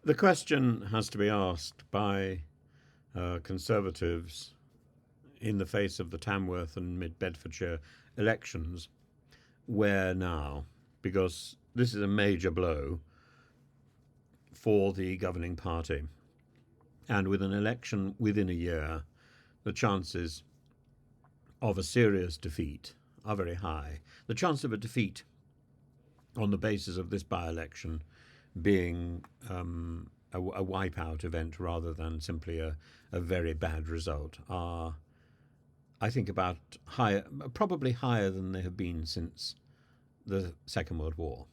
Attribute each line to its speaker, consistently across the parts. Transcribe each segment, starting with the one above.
Speaker 1: The question has to be asked by Conservatives in the face of the Tamworth and Mid Bedfordshire elections. Where now? Because this is a major blow for the governing party. And with an election within a year, the chances of a serious defeat are very high. The chance of a defeat on the basis of this by-election being a wipeout event rather than simply a very bad result are, I think, about higher, probably higher than they have been since the Second World War.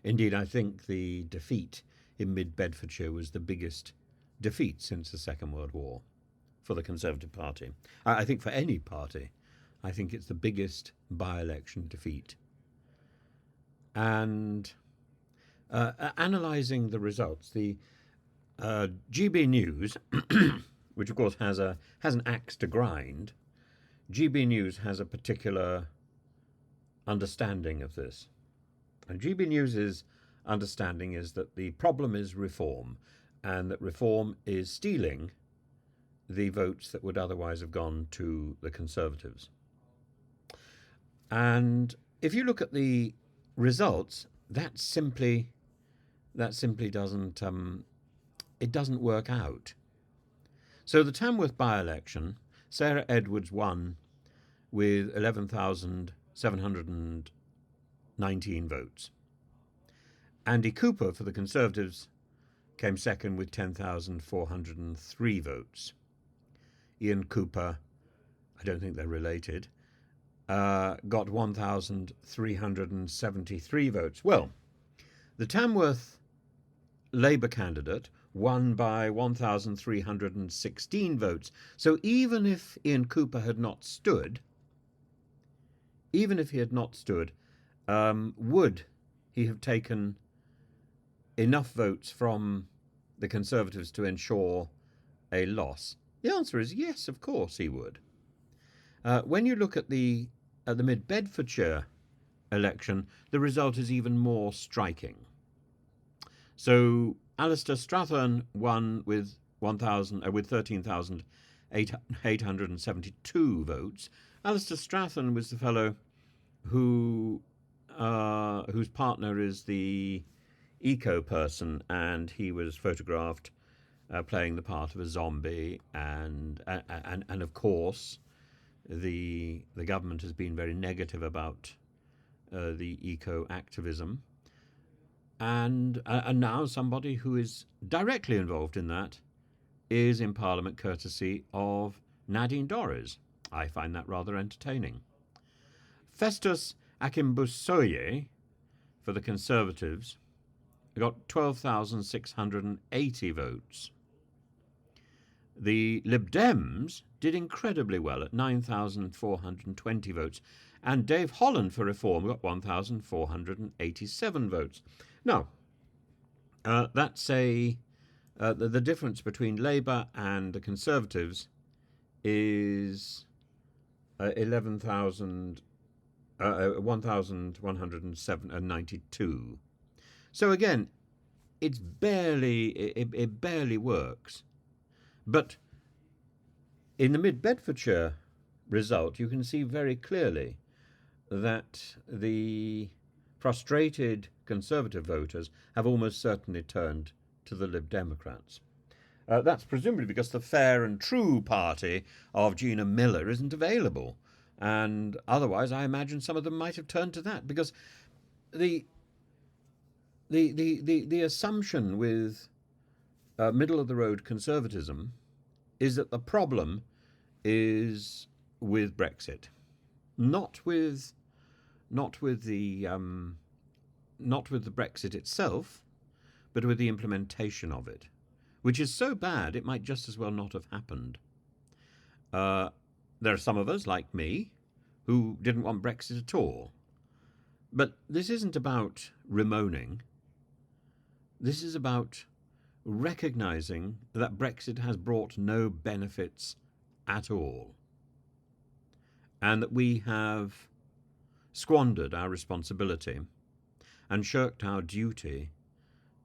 Speaker 1: Indeed, I think the defeat in Mid Bedfordshire was the biggest defeat since the Second World War for the Conservative Party. I think for any party, I think it's the biggest by-election defeat. And analysing the results, the GBNews, which of course has an axe to grind, GBNews has a particular understanding of this. And GBNews's understanding is that the problem is reform, and that reform is stealing the votes that would otherwise have gone to the Conservatives. And if you look at the results, that simply doesn't it doesn't work out. So the Tamworth by-election, Sarah Edwards won with 11,719 votes. Andy Cooper for the Conservatives came second with 10,403 votes. Ian Cooper, I don't think they're related, got 1,373 votes. Well, the Tamworth Labour candidate won by 1,316 votes. So even if Ian Cooper had not stood, would he have taken enough votes from the Conservatives to ensure a loss? The answer is yes, of course he would. When you look at the Mid Bedfordshire election, the result is even more striking. So Alistair Strathern won with 13,872 votes. Alistair Strathern was the fellow whose partner is the eco person, and he was photographed playing the part of a zombie, and of course the government has been very negative about the eco activism, and now somebody who is directly involved in that is in Parliament courtesy of Nadine Dorries. I find that rather entertaining. Festus Akimbusoye for the Conservatives got 12,680 votes. The Lib Dems did incredibly well at 9,420 votes, and Dave Holland for Reform got 1,487 votes. Now, that's the difference between Labour and the Conservatives is 1,192. So again, it barely works. But in the Mid Bedfordshire result, you can see very clearly that the frustrated Conservative voters have almost certainly turned to the Lib Democrats. That's presumably because the fair and true party of Gina Miller isn't available. And otherwise, I imagine some of them might have turned to that, because the assumption with middle-of-the-road conservatism is that the problem is with Brexit, not with the Brexit itself, but with the implementation of it, which is so bad it might just as well not have happened. There are some of us, like me, who didn't want Brexit at all. But this isn't about bemoaning. This is about recognising that Brexit has brought no benefits at all, and that we have squandered our responsibility and shirked our duty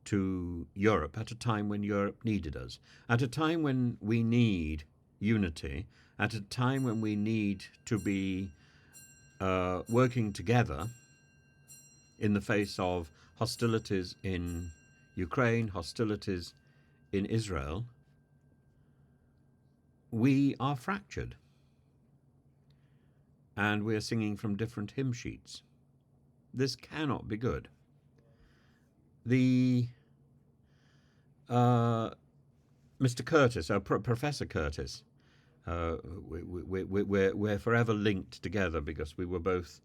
Speaker 1: to Europe at a time when Europe needed us, at a time when we need unity, at a time when we need to be working together in the face of hostilities in Ukraine, hostilities in Israel. We are fractured, and we are singing from different hymn sheets. This cannot be good. The Mr. Curtis, Professor Curtis, we're forever linked together because we were both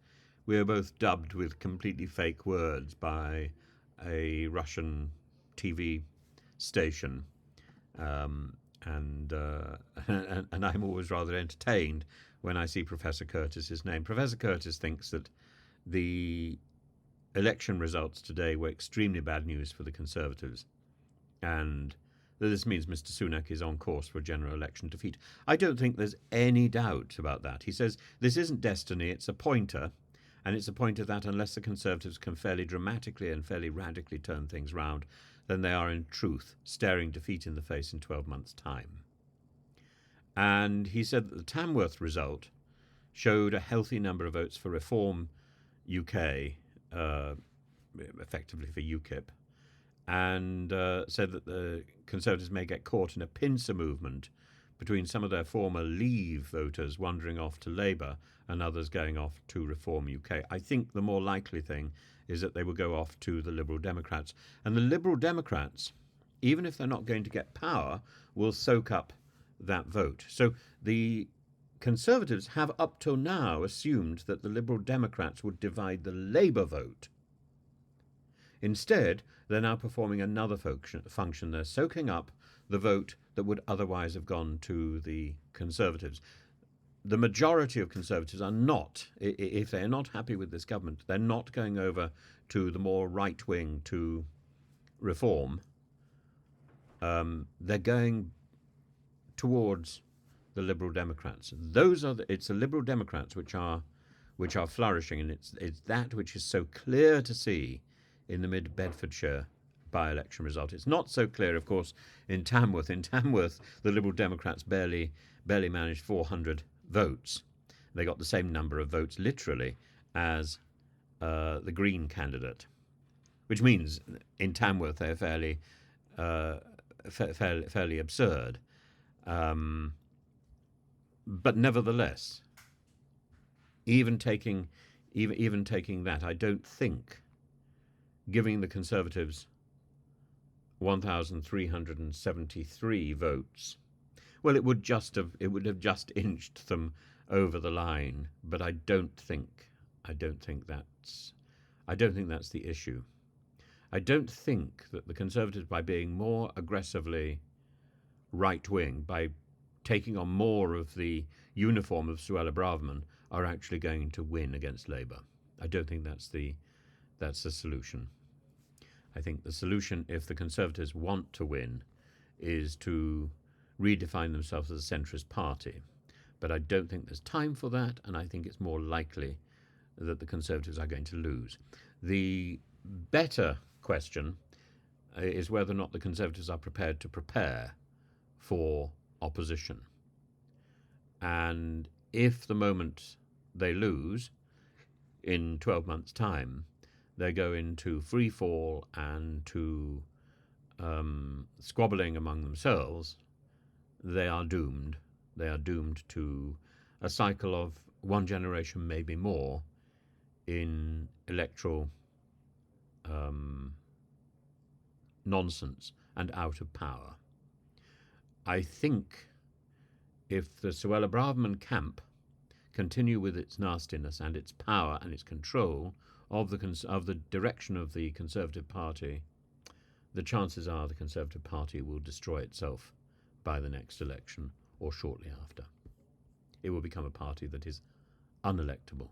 Speaker 1: dubbed with completely fake words by a Russian TV station, and I'm always rather entertained when I see Professor Curtis's name. Professor Curtis thinks that the election results today were extremely bad news for the Conservatives, and that this means Mr. Sunak is on course for a general election defeat. I don't think there's any doubt about that. He says this isn't destiny, it's a pointer, and it's a pointer that unless the Conservatives can fairly dramatically and fairly radically turn things round, then they are in truth staring defeat in the face in 12 months' time. And he said that the Tamworth result showed a healthy number of votes for Reform UK, effectively for UKIP, and said that the Conservatives may get caught in a pincer movement between some of their former Leave voters wandering off to Labour and others going off to Reform UK. I think the more likely thing is that they will go off to the Liberal Democrats. And the Liberal Democrats, even if they're not going to get power, will soak up that vote. So the Conservatives have up till now assumed that the Liberal Democrats would divide the Labour vote. Instead, they're now performing another function. They're soaking up the vote that would otherwise have gone to the Conservatives. The majority of Conservatives are not, if they're not happy with this government, they're not going over to the more right wing, to Reform. They're going towards the Liberal Democrats. It's the Liberal Democrats which are flourishing, and it's that which is so clear to see in the mid-Bedfordshire by-election result. It's not so clear, of course, in Tamworth. In Tamworth, the Liberal Democrats barely managed 400 votes. They got the same number of votes, literally, as the Green candidate, which means in Tamworth they're fairly absurd. But nevertheless, even taking that, I don't think giving the Conservatives 1,373 votes, well, it would have just inched them over the line. But I don't think that's the issue. I don't think that the Conservatives, by being more aggressively right wing, by taking on more of the uniform of Suella Braverman, are actually going to win against Labour. I don't think that's the solution. I think the solution, if the Conservatives want to win, is to redefine themselves as a centrist party. But I don't think there's time for that, and I think it's more likely that the Conservatives are going to lose. The better question is whether or not the Conservatives are prepared to prepare for opposition. And if the moment they lose, in 12 months' time, they go into free fall and to squabbling among themselves, they are doomed. They are doomed to a cycle of one generation, maybe more, in electoral nonsense and out of power. I think if the Suella Braverman camp continue with its nastiness and its power and its control of the direction of the Conservative Party, the chances are the Conservative Party will destroy itself by the next election or shortly after. It will become a party that is unelectable.